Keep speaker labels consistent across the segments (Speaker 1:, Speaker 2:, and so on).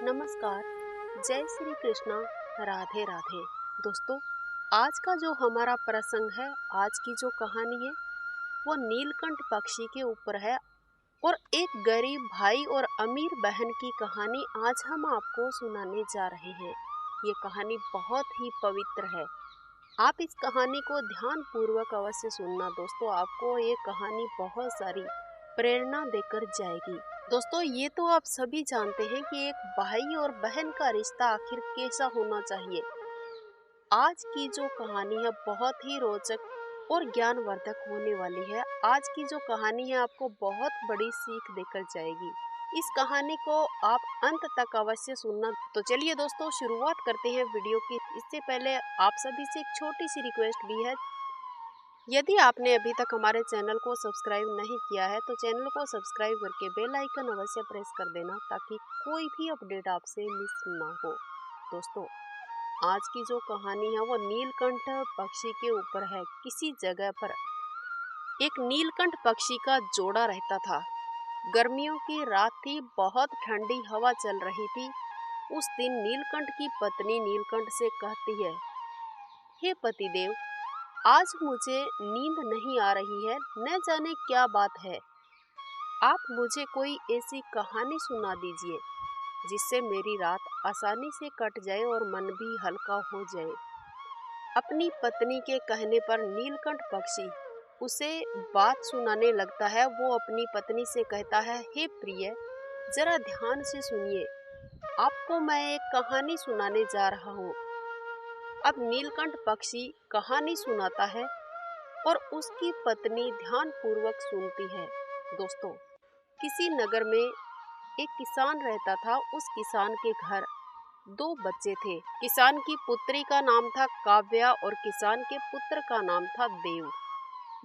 Speaker 1: नमस्कार। जय श्री कृष्णा। राधे राधे। दोस्तों, आज का जो हमारा प्रसंग है, आज की जो कहानी है वो नीलकंठ पक्षी के ऊपर है और एक गरीब भाई और अमीर बहन की कहानी आज हम आपको सुनाने जा रहे हैं। ये कहानी बहुत ही पवित्र है। आप इस कहानी को ध्यान पूर्वक अवश्य सुनना दोस्तों, आपको ये कहानी बहुत सारी प्रेरणा देकर जाएगी। दोस्तों, ये तो आप सभी जानते हैं कि एक भाई और बहन का रिश्ता आखिर कैसा होना चाहिए। आज की जो कहानी है बहुत ही रोचक और ज्ञानवर्धक होने वाली है। आज की जो कहानी है आपको बहुत बड़ी सीख देकर जाएगी। इस कहानी को आप अंत तक अवश्य सुनना। तो चलिए दोस्तों, शुरुआत करते हैं वीडियो की। इससे पहले आप सभी से एक छोटी सी रिक्वेस्ट भी है। यदि आपने अभी तक हमारे चैनल को सब्सक्राइब नहीं किया है तो चैनल को सब्सक्राइब करके बेल आइकन अवश्य प्रेस कर देना, ताकि कोई भी अपडेट आपसे मिस ना हो। दोस्तों, आज की जो कहानी है वो नीलकंठ पक्षी के ऊपर है। किसी जगह पर एक नीलकंठ पक्षी का जोड़ा रहता था। गर्मियों की रात थी, बहुत ठंडी हवा चल रही थी। उस दिन नीलकंठ की पत्नी नीलकंठ से कहती है, हे पतिदेव, आज मुझे नींद नहीं आ रही है, न जाने क्या बात है। आप मुझे कोई ऐसी कहानी सुना दीजिए जिससे मेरी रात आसानी से कट जाए और मन भी हल्का हो जाए। अपनी पत्नी के कहने पर नीलकंठ पक्षी उसे बात सुनाने लगता है। वो अपनी पत्नी से कहता है, हे प्रिय, जरा ध्यान से सुनिए, आपको मैं एक कहानी सुनाने जा रहा हूँ। अब नीलकंठ पक्षी कहानी सुनाता है और उसकी पत्नी ध्यानपूर्वक सुनती है। दोस्तों, किसी नगर में एक किसान रहता था। उस किसान के घर दो बच्चे थे। किसान की पुत्री का नाम था काव्या और किसान के पुत्र का नाम था देव।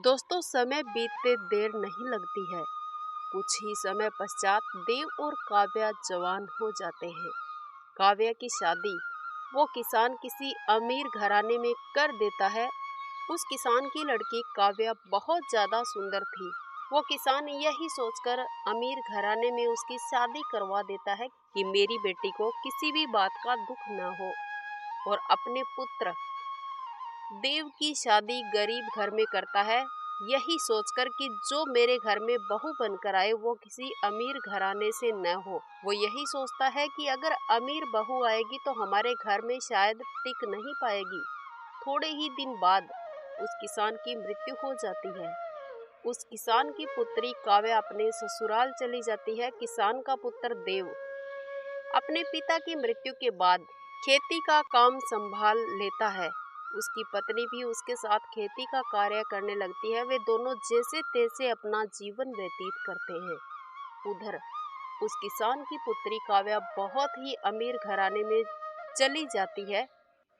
Speaker 1: दोस्तों, समय बीतते देर नहीं लगती है। कुछ ही समय पश्चात देव और काव्या जवान हो जाते हैं। काव्या की शादी वो किसान किसी अमीर घराने में कर देता है। उस किसान की लड़की काव्या बहुत ज्यादा सुंदर थी। वो किसान यही सोचकर अमीर घराने में उसकी शादी करवा देता है कि मेरी बेटी को किसी भी बात का दुख न हो, और अपने पुत्र देव की शादी गरीब घर में करता है, यही सोचकर कि जो मेरे घर में बहू बनकर आए वो किसी अमीर घराने से न हो। वो यही सोचता है कि अगर अमीर बहू आएगी तो हमारे घर में शायद टिक नहीं पाएगी। थोड़े ही दिन बाद उस किसान की मृत्यु हो जाती है। उस किसान की पुत्री काव्या अपने ससुराल चली जाती है। किसान का पुत्र देव अपने पिता की मृत्यु के बाद खेती का काम संभाल लेता है। उसकी पत्नी भी उसके साथ खेती का कार्य करने लगती है। वे दोनों जैसे तैसे अपना जीवन व्यतीत करते हैं। उधर उस किसान की पुत्री काव्या बहुत ही अमीर घराने में चली जाती है।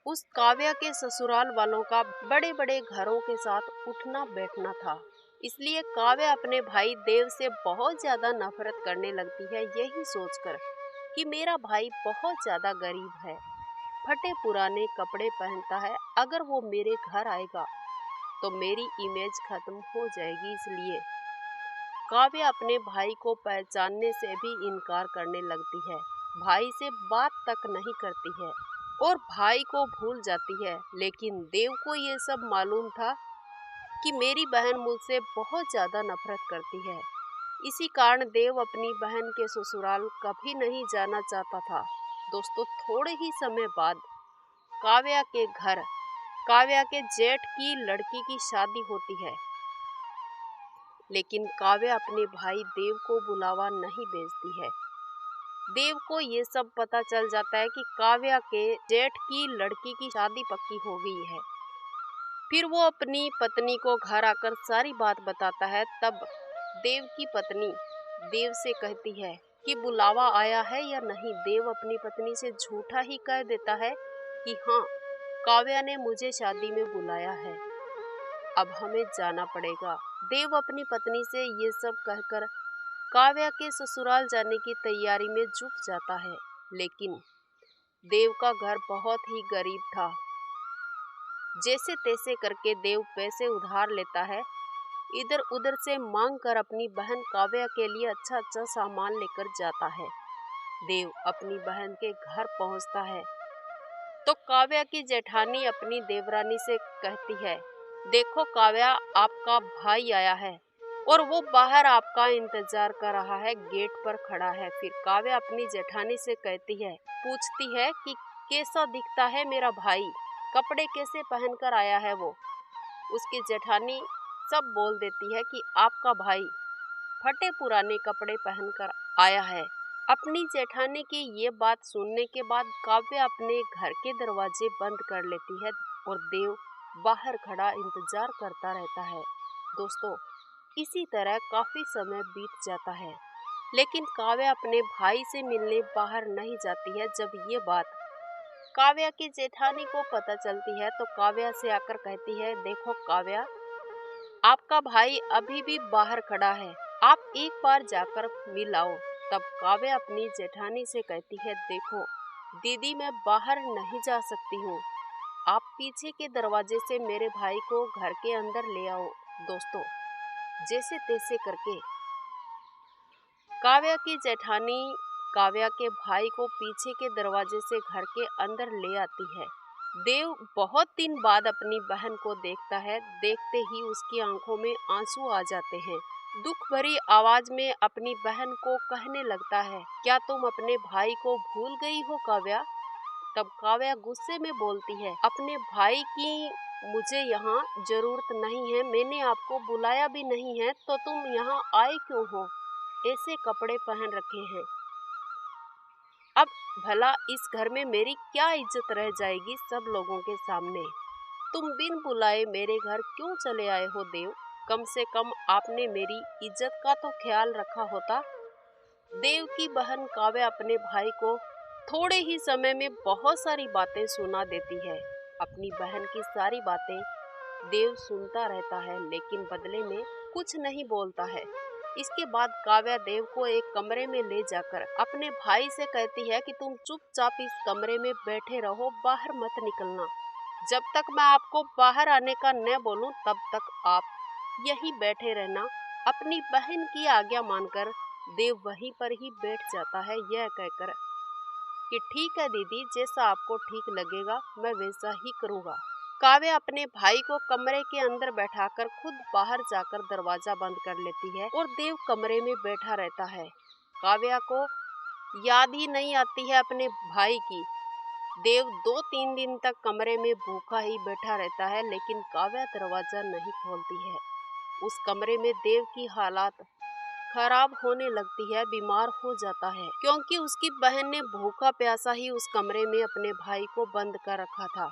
Speaker 1: उस काव्या के ससुराल वालों का बड़े बड़े घरों के साथ उठना बैठना था, इसलिए काव्या अपने भाई देव से बहुत ज्यादा नफरत करने लगती है, यही सोचकर कि मेरा भाई बहुत ज्यादा गरीब है, फटे पुराने कपड़े पहनता है, अगर वो मेरे घर आएगा तो मेरी इमेज खत्म हो जाएगी। इसलिए काव्या अपने भाई को पहचानने से भी इनकार करने लगती है, भाई से बात तक नहीं करती है और भाई को भूल जाती है। लेकिन देव को ये सब मालूम था कि मेरी बहन मुझसे बहुत ज्यादा नफरत करती है। इसी कारण देव अपनी बहन के ससुराल कभी नहीं जाना चाहता था। दोस्तों, थोड़े ही समय बाद काव्या के घर काव्या के जेठ की लड़की की शादी होती है, लेकिन काव्या अपने भाई देव को बुलावा नहीं भेजती है। देव को ये सब पता चल जाता है कि काव्या के जेठ की लड़की की शादी पक्की हो गई है। फिर वो अपनी पत्नी को घर आकर सारी बात बताता है। तब देव की पत्नी देव से कहती है कि बुलावा आया है या नहीं। देव अपनी पत्नी से झूठा ही कह देता है कि हाँ, काव्या ने मुझे शादी में बुलाया है, अब हमें जाना पड़ेगा। देव अपनी पत्नी से ये सब कहकर काव्या के ससुराल जाने की तैयारी में जुट जाता है। लेकिन देव का घर बहुत ही गरीब था। जैसे तैसे करके देव पैसे उधार लेता है, इधर उधर से मांग कर अपनी बहन काव्या के लिए अच्छा अच्छा सामान लेकर जाता है। देव अपनी बहन के घर पहुंचता है तो काव्या की जेठानी अपनी देवरानी से कहती है, देखो काव्या, आपका भाई आया है और वो बाहर आपका इंतजार कर रहा है, गेट पर खड़ा है। फिर काव्या अपनी जेठानी से कहती है, पूछती है कि कैसा दिखता है मेरा भाई, कपड़े कैसे पहनकर आया है वो। उसकी जेठानी सब बोल देती है कि आपका भाई फटे पुराने कपड़े पहनकर आया है। अपनी जेठानी की ये बात सुनने के बाद काव्या अपने घर के दरवाजे बंद कर लेती है और देव बाहर खड़ा इंतजार करता रहता है। दोस्तों, इसी तरह काफी समय बीत जाता है, लेकिन काव्या अपने भाई से मिलने बाहर नहीं जाती है। जब ये बात काव्या की जेठानी को पता चलती है तो काव्या से आकर कहती है, देखो काव्या, आपका भाई अभी भी बाहर खड़ा है, आप एक बार जाकर मिल आओ। तब काव्या अपनी जेठानी से कहती है, देखो दीदी, मैं बाहर नहीं जा सकती हूँ, आप पीछे के दरवाजे से मेरे भाई को घर के अंदर ले आओ। दोस्तों, जैसे तैसे करके काव्या की जेठानी काव्या के भाई को पीछे के दरवाजे से घर के अंदर ले आती है। देव बहुत दिन बाद अपनी बहन को देखता है। देखते ही उसकी आंखों में आंसू आ जाते हैं। दुख भरी आवाज में अपनी बहन को कहने लगता है, क्या तुम अपने भाई को भूल गई हो काव्या? तब काव्या गुस्से में बोलती है, अपने भाई की मुझे यहाँ जरूरत नहीं है, मैंने आपको बुलाया भी नहीं है, तो तुम यहाँ आए क्यों हो? ऐसे कपड़े पहन रखे हैं, अब भला इस घर में मेरी क्या इज्जत रह जाएगी सब लोगों के सामने? तुम बिन बुलाए मेरे घर क्यों चले आए हो देव? कम से कम आपने मेरी इज्जत का तो ख्याल रखा होता। देव की बहन काव्या अपने भाई को थोड़े ही समय में बहुत सारी बातें सुना देती है। अपनी बहन की सारी बातें देव सुनता रहता है, लेकिन बदले में कुछ नहीं बोलता है। इसके बाद काव्या देव को एक कमरे में ले जाकर अपने भाई से कहती है कि तुम चुपचाप इस कमरे में बैठे रहो, बाहर मत निकलना। जब तक मैं आपको बाहर आने का न बोलूं तब तक आप यहीं बैठे रहना। अपनी बहन की आज्ञा मानकर देव वहीं पर ही बैठ जाता है, यह कहकर कि ठीक है दीदी, जैसा आपको ठीक लगेगा मैं वैसा ही करूँगा। काव्या अपने भाई को कमरे के अंदर बैठाकर खुद बाहर जाकर दरवाजा बंद कर लेती है और देव कमरे में बैठा रहता है। काव्या को याद ही नहीं आती है अपने भाई की। देव 2-3 दिन तक कमरे में भूखा ही बैठा रहता है, लेकिन काव्या दरवाजा नहीं खोलती है। उस कमरे में देव की हालात खराब होने लगती है, बीमार हो जाता है, क्योंकि उसकी बहन ने भूखा प्यासा ही उस कमरे में अपने भाई को बंद कर रखा था।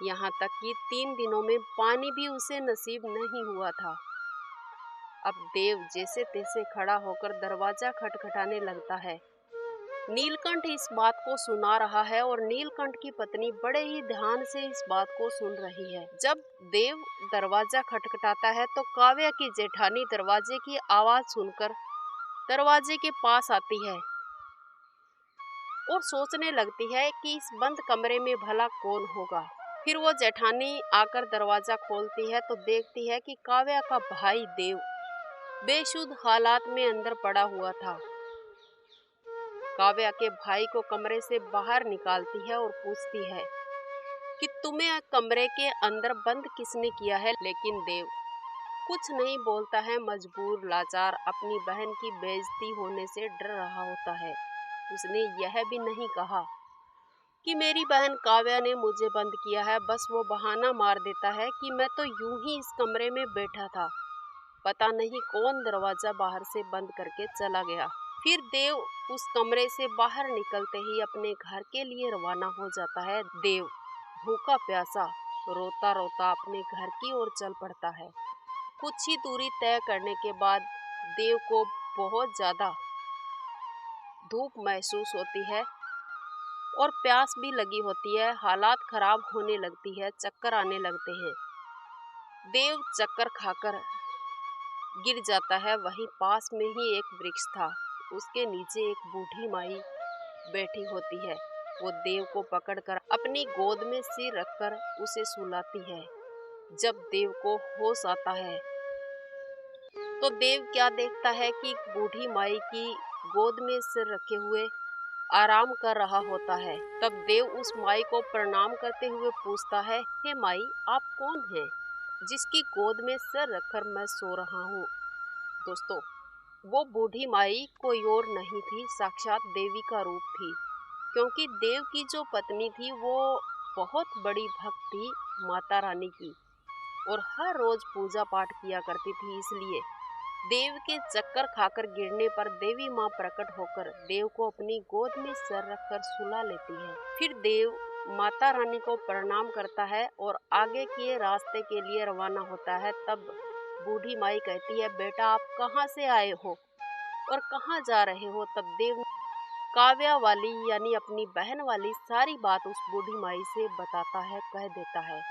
Speaker 1: यहाँ तक कि 3 दिनों में पानी भी उसे नसीब नहीं हुआ था। अब देव जैसे तैसे खड़ा होकर दरवाजा खटखटाने लगता है। नीलकंठ इस बात को सुना रहा है और नीलकंठ की पत्नी बड़े ही ध्यान से इस बात को सुन रही है। जब देव दरवाजा खटखटाता है तो काव्या की जेठानी दरवाजे की आवाज सुनकर दरवाजे के पास आती है और सोचने लगती है कि इस बंद कमरे में भला कौन होगा। फिर वो जेठानी आकर दरवाजा खोलती है तो देखती है कि काव्या का भाई देव बेशुद्ध हालात में अंदर पड़ा हुआ था। काव्या के भाई को कमरे से बाहर निकालती है और पूछती है कि तुम्हें कमरे के अंदर बंद किसने किया है? लेकिन देव कुछ नहीं बोलता है, मजबूर लाचार अपनी बहन की बेइज्जती होने से डर रहा होता है। उसने यह भी नहीं कहा कि मेरी बहन काव्या ने मुझे बंद किया है, बस वो बहाना मार देता है कि मैं तो यूं ही इस कमरे में बैठा था, पता नहीं कौन दरवाजा बाहर से बंद करके चला गया। फिर देव उस कमरे से बाहर निकलते ही अपने घर के लिए रवाना हो जाता है। देव भूखा प्यासा रोता रोता अपने घर की ओर चल पड़ता है। कुछ ही दूरी तय करने के बाद देव को बहुत ज्यादा धूप महसूस होती है और प्यास भी लगी होती है। हालात खराब होने लगती है, चक्कर आने लगते हैं। देव चक्कर खाकर गिर जाता है। वहीं पास में ही एक वृक्ष था, उसके नीचे एक बूढ़ी माई बैठी होती है। वो देव को पकड़कर अपनी गोद में सिर रखकर उसे सुलाती है। जब देव को होश आता है तो देव क्या देखता है कि बूढ़ी माई की गोद में सिर रखे हुए आराम कर रहा होता है। तब देव उस माई को प्रणाम करते हुए पूछता है, हे माई, आप कौन हैं जिसकी गोद में सर रखकर मैं सो रहा हूँ। दोस्तों, वो बूढ़ी माई कोई और नहीं थी, साक्षात देवी का रूप थी। क्योंकि देव की जो पत्नी थी वो बहुत बड़ी भक्त थी माता रानी की, और हर रोज पूजा पाठ किया करती थी। इसलिए देव के चक्कर खाकर गिरने पर देवी माँ प्रकट होकर देव को अपनी गोद में सर रखकर सुला लेती है। फिर देव माता रानी को प्रणाम करता है और आगे के रास्ते के लिए रवाना होता है। तब बूढ़ी माई कहती है, बेटा आप कहाँ से आए हो और कहाँ जा रहे हो। तब देव काव्या वाली यानी अपनी बहन वाली सारी बात उस बूढ़ी माई से बताता है, कह देता है।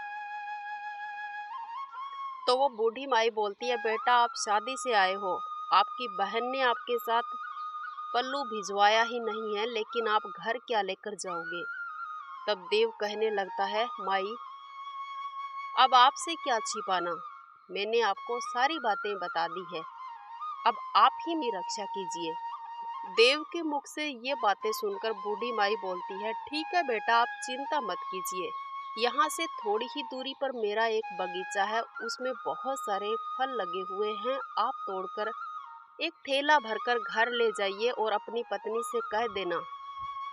Speaker 1: तो वो बूढ़ी माई बोलती है, बेटा आप शादी से आए हो, आपकी बहन ने आपके साथ पल्लू भिजवाया ही नहीं है, लेकिन आप घर क्या लेकर जाओगे। तब देव कहने लगता है, माई अब आपसे क्या छिपाना, मैंने आपको सारी बातें बता दी है, अब आप ही मेरी रक्षा कीजिए। देव के मुख से ये बातें सुनकर बूढ़ी माई बोलती है, ठीक है बेटा, आप चिंता मत कीजिए, यहाँ से थोड़ी ही दूरी पर मेरा एक बगीचा है, उसमें बहुत सारे फल लगे हुए हैं, आप तोड़कर एक थैला भरकर घर ले जाइए और अपनी पत्नी से कह देना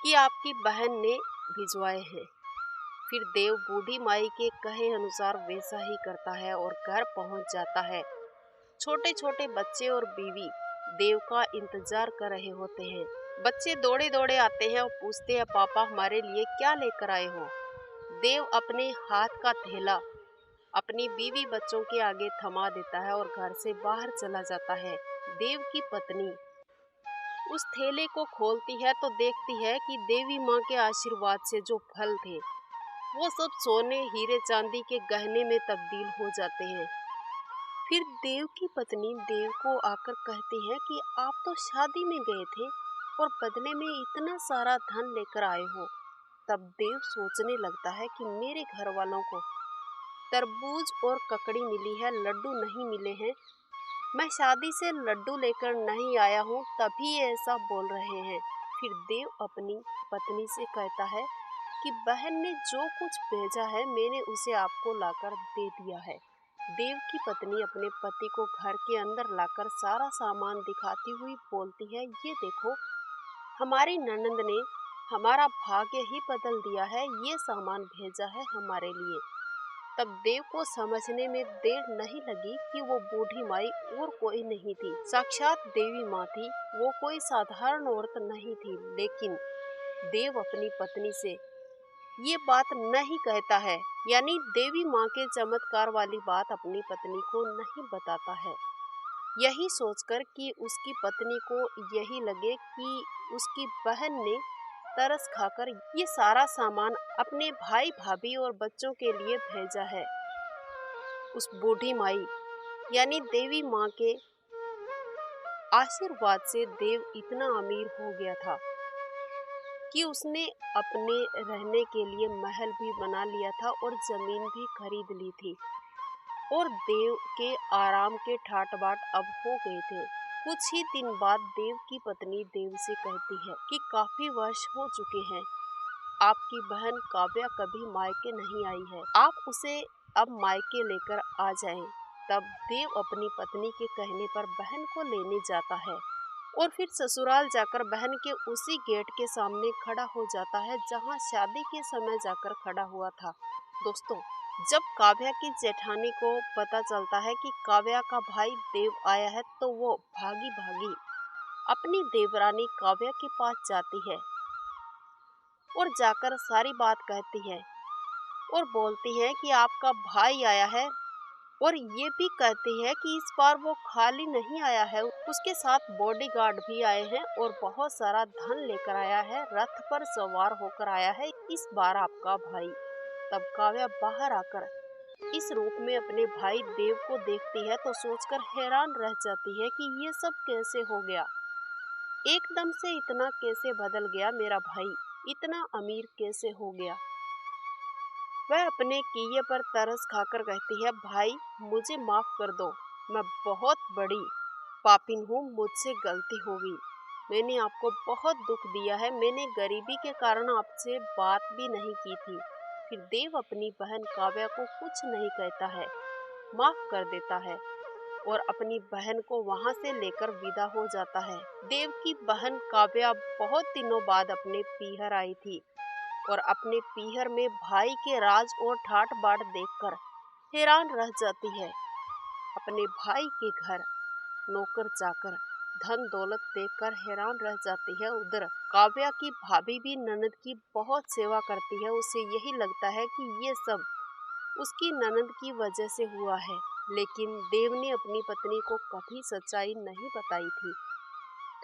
Speaker 1: कि आपकी बहन ने भिजवाए हैं। फिर देव बूढ़ी माई के कहे अनुसार वैसा ही करता है और घर पहुंच जाता है। छोटे छोटे बच्चे और बीवी देव का इंतजार कर रहे होते हैं। बच्चे दौड़े दौड़े आते हैं और पूछते हैं, पापा हमारे लिए क्या लेकर आए हो। देव अपने हाथ का थैला अपनी बीवी बच्चों के आगे थमा देता है और घर से बाहर चला जाता है। देव की पत्नी उस थैले को खोलती है तो देखती है कि देवी माँ के आशीर्वाद से जो फल थे वो सब सोने हीरे चांदी के गहने में तब्दील हो जाते हैं। फिर देव की पत्नी देव को आकर कहती है कि आप तो शादी में गए थे और बदले में इतना सारा धन लेकर आए हो। तब देव सोचने लगता है कि मेरे घर वालों को तरबूज और ककड़ी मिली है, लड्डू नहीं मिले हैं, मैं शादी से लड्डू लेकर नहीं आया हूँ, तभी ऐसा बोल रहे हैं। फिर देव अपनी पत्नी से कहता है कि बहन ने जो कुछ भेजा है मैंने उसे आपको लाकर दे दिया है। देव की पत्नी अपने पति को घर के अंदर लाकर सारा सामान दिखाती हुई बोलती है, ये देखो, हमारी ननंद ने हमारा भाग्य ही बदल दिया है, ये सामान भेजा है हमारे लिए। तब देव को समझने में देर नहीं लगी कि वो बूढ़ी माई और कोई नहीं थी, साक्षात देवी माँ थी। वो कोई साधारण औरत नहीं थी। लेकिन देव अपनी पत्नी से ये बात नहीं कहता है, यानी देवी माँ के चमत्कार वाली बात अपनी पत्नी को नहीं बताता है, यही सोचकर कि उसकी पत्नी को यही लगे कि उसकी बहन ने तरस खाकर ये सारा सामान अपने भाई भाभी और बच्चों के लिए भेजा है। उस बूढ़ी माई यानी देवी माँ के आशीर्वाद से देव इतना अमीर हो गया था कि उसने अपने रहने के लिए महल भी बना लिया था और जमीन भी खरीद ली थी, और देव के आराम के ठाट बाट अब हो गए थे। कुछ ही दिन बाद देव की पत्नी देव से कहती है कि काफी वर्ष हो चुके हैं, आपकी बहन काव्या कभी मायके नहीं आई है, आप उसे अब मायके लेकर आ जाएं। तब देव अपनी पत्नी के कहने पर बहन को लेने जाता है और फिर ससुराल जाकर बहन के उसी गेट के सामने खड़ा हो जाता है जहां शादी के समय जाकर खड़ा हुआ था। दोस्तों, जब काव्या की जेठानी को पता चलता है कि काव्या का भाई देव आया है तो वो भागी भागी अपनी देवरानी काव्या के पास जाती है और जाकर सारी बात कहती है और बोलती है कि आपका भाई आया है, और ये भी कहती है कि इस बार वो खाली नहीं आया है, उसके साथ बॉडीगार्ड भी आए हैं और बहुत सारा धन लेकर आया है, रथ पर सवार होकर आया है इस बार आपका भाई। तब काव्या बाहर आकर इस रूप में अपने भाई देव को देखती है तो सोचकर हैरान रह जाती है कि ये सब कैसे हो गया, एकदम से इतना कैसे बदल गया मेरा भाई, इतना अमीर कैसे हो गया। वह अपने किए पर तरस खाकर कहती है, भाई मुझे माफ कर दो, मैं बहुत बड़ी पापिन हूँ, मुझसे गलती होगी। मैंने आपको बहुत दुख दिया है, मैंने गरीबी के कारण आपसे बात भी नहीं की थी। फिर देव अपनी बहन काव्या को कुछ नहीं कहता है, माफ कर देता है और अपनी बहन को वहां से लेकर विदा हो जाता है। देव की बहन काव्या बहुत दिनों बाद अपने पीहर आई थी और अपने पीहर में भाई के राज और ठाट बाट देखकर हैरान रह जाती है। अपने भाई के घर नौकर चाकर धन दौलत देखकर हैरान रह जाती है। उधर काव्या की भाभी भी ननद की बहुत सेवा करती है। उसे यही लगता है कि ये सब उसकी ननद की वजह से हुआ है, लेकिन देव ने अपनी पत्नी को कभी सच्चाई नहीं बताई थी।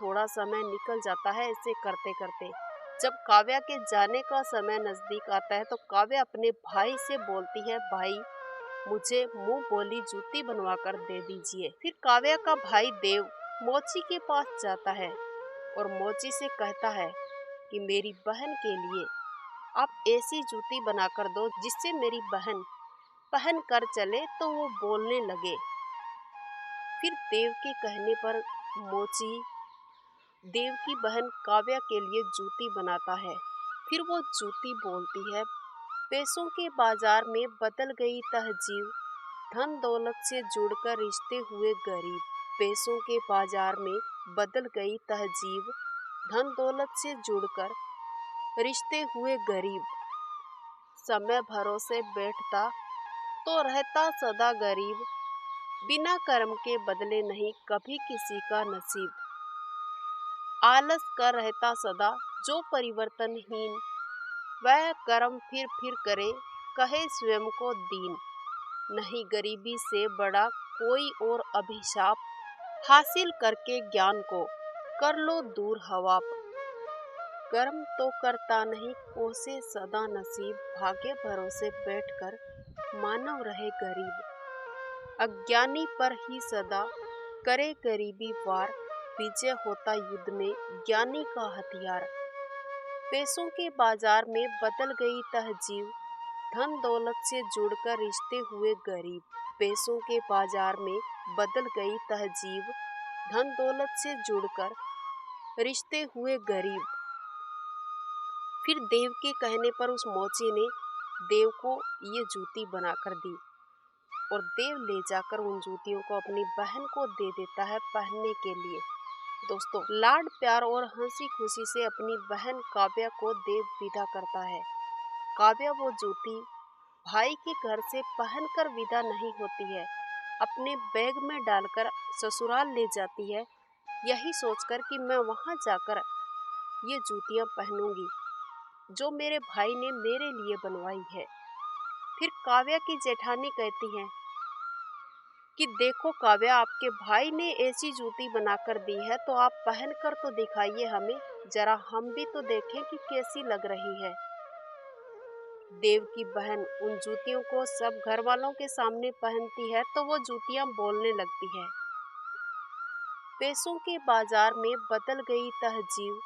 Speaker 1: थोड़ा समय निकल जाता है ऐसे करते करते। जब काव्या के जाने का समय नजदीक आता है तो काव्या अपने भाई से बोलती है, भाई मुझे मुंह बोली जूती बनवा कर दे दीजिए। फिर काव्या का भाई देव मोची के पास जाता है और मोची से कहता है कि मेरी बहन के लिए आप ऐसी जूती बनाकर दो जिससे मेरी बहन पहन कर चले तो वो बोलने लगे। फिर देव के कहने पर मोची देव की बहन काव्या के लिए जूती बनाता है। फिर वो जूती बोलती है, पैसों के बाजार में बदल गई तहजीब, धन दौलत से जुड़कर रिश्ते हुए गरीब। पैसों के बाजार में बदल गई तहजीब, धन दौलत से जुड़कर रिश्ते हुए गरीब। समय भरोसे बैठता तो रहता सदा गरीब, बिना कर्म के बदले नहीं कभी किसी का नसीब। आलस कर रहता सदा जो परिवर्तनहीन, वह कर्म फिर करे कहे स्वयं को दीन। नहीं गरीबी से बड़ा कोई और अभिशाप, हासिल करके ज्ञान को कर लो दूर हवाप। कर्म तो करता नहीं कोसे सदा नसीब, भाग्य भरोसे बैठकर मानव रहे गरीब। अज्ञानी पर ही सदा करे गरीबी वार, विजय होता युद्ध में ज्ञानी का हथियार। पैसों के बाजार में बदल गई तहजीब, धन दौलत से जुड़कर रिश्ते हुए गरीब। पैसों के बाजार में बदल गई तहजीब, धन दौलत से जुड़कर रिश्ते हुए गरीब। फिर देव के कहने पर उस मोची ने देव को ये जूती बनाकर दी और देव ले जाकर उन जूतियों को अपनी बहन को दे देता है पहनने के लिए। दोस्तों, लाड प्यार और हंसी खुशी से अपनी बहन काव्या को देव विदा करता है। काव्या वो जूती भाई के घर से पहनकर विदा नहीं होती है, अपने बैग में डालकर ससुराल ले जाती है, यही सोचकर कि मैं वहां जाकर ये जूतियां पहनूंगी जो मेरे भाई ने मेरे लिए बनवाई है। फिर काव्या की जेठानी कहती है कि देखो काव्या, आपके भाई ने ऐसी जूती बनाकर दी है तो आप पहन कर तो दिखाइए हमें, जरा हम भी तो देखें कि कैसी लग रही है। देव की बहन उन जूतियों को सब घर वालों के सामने पहनती है तो वो जूतियां बोलने लगती है, पैसों के बाजार में बदल गई तहजीब,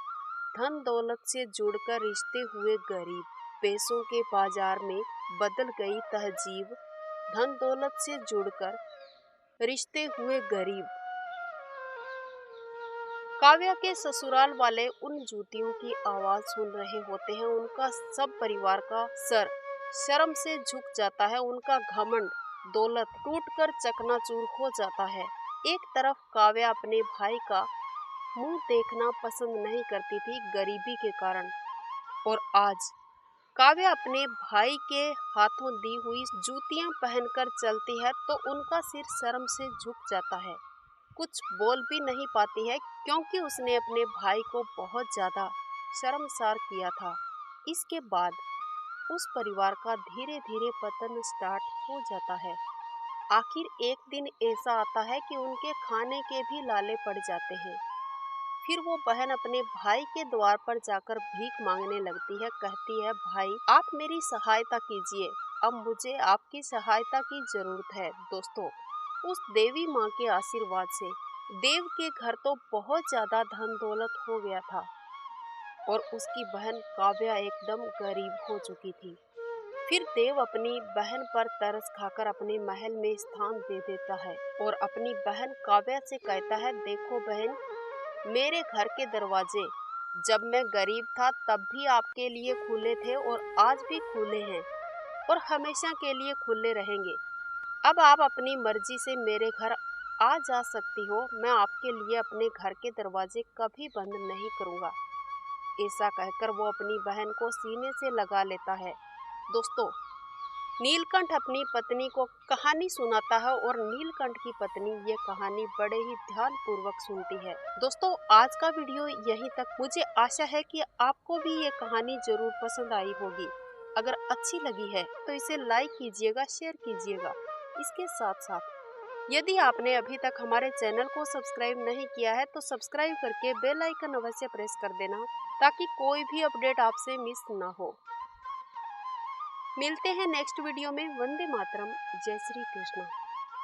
Speaker 1: धन दौलत से जुड़कर रिश्ते हुए गरीब। पैसों के बाजार में बदल गई तहजीब, धन दौलत से जुड़कर रिश्ते हुए गरीब। काव्या के ससुराल वाले उन जूतियों की आवाज सुन रहे होते हैं। उनका सब परिवार का सर शर्म से झुक जाता है, उनका घमंड दौलत टूटकर चकनाचूर हो जाता है। एक तरफ काव्या अपने भाई का मुंह देखना पसंद नहीं करती थी गरीबी के कारण, और आज काव्या अपने भाई के हाथों दी हुई जूतियां पहनकर चलती है तो उनका सिर शर्म से झुक जाता है। कुछ बोल भी नहीं पाती है क्योंकि उसने अपने भाई को बहुत ज्यादा शर्मसार किया था। इसके बाद उस परिवार का धीरे धीरे पतन स्टार्ट हो जाता है। आखिर एक दिन ऐसा आता है कि उनके खाने के भी लाले पड़ जाते हैं। फिर वो बहन अपने भाई के द्वार पर जाकर भीख मांगने लगती है। कहती है, भाई आप मेरी सहायता कीजिए, अब मुझे आपकी सहायता की जरूरत है। दोस्तों, उस देवी माँ के आशीर्वाद से देव के घर तो बहुत ज्यादा धन दौलत हो गया था और उसकी बहन काव्या एकदम गरीब हो चुकी थी। फिर देव अपनी बहन पर तरस खाकर अपने महल में स्थान दे देता है और अपनी बहन काव्या से कहता है, देखो बहन, मेरे घर के दरवाजे जब मैं गरीब था तब भी आपके लिए खुले थे और आज भी खुले हैं और हमेशा के लिए खुले रहेंगे। अब आप अपनी मर्जी से मेरे घर आ जा सकती हो। मैं आपके लिए अपने घर के दरवाजे कभी बंद नहीं करूँगा। ऐसा कहकर वो अपनी बहन को सीने से लगा लेता है। दोस्तों, नीलकंठ अपनी पत्नी को कहानी सुनाता है और नीलकंठ की पत्नी ये कहानी बड़े ही ध्यान पूर्वक सुनती है। दोस्तों, आज का वीडियो यहीं तक। मुझे आशा है कि आपको भी ये कहानी जरूर पसंद आई होगी। अगर अच्छी लगी है तो इसे लाइक कीजिएगा, शेयर कीजिएगा। इसके साथ साथ यदि आपने अभी तक हमारे चैनल को सब्सक्राइब नहीं किया है तो सब्सक्राइब करके बेल आइकन अवश्य प्रेस कर देना, ताकि कोई भी अपडेट आपसे मिस ना हो। मिलते हैं नेक्स्ट वीडियो में। वंदे मातरम। जय श्री कृष्ण।